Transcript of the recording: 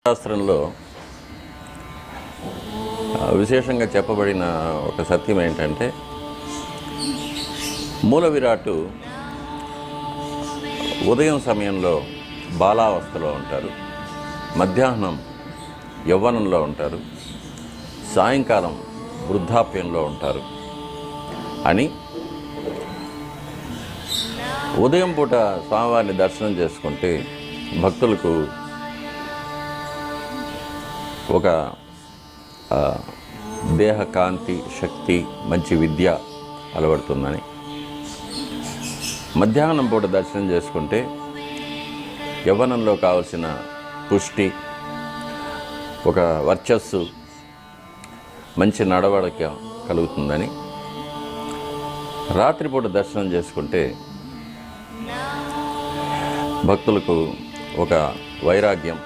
శాస్త్రంలో విశేషంగా చెప్పబడిన ఒక సత్యం ఏంటంటే, మూల విరాట్టు ఉదయం సమయంలో బాలావస్థలో ఉంటారు, మధ్యాహ్నం యవ్వనంలో ఉంటారు, సాయంకాలం వృద్ధాప్యంలో ఉంటారు అని ఉదయం పూట స్వామివారిని దర్శనం చేసుకుంటే భక్తులకు ఒక దేహ కాంతి, శక్తి, మంచి విద్య అలవడుతుందని, మధ్యాహ్నం పూట దర్శనం చేసుకుంటే యవ్వనంలో కావలసిన పుష్టి, ఒక వర్చస్సు, మంచి నడవడిక కలుగుతుందని, రాత్రిపూట దర్శనం చేసుకుంటే భక్తులకు ఒక వైరాగ్యం,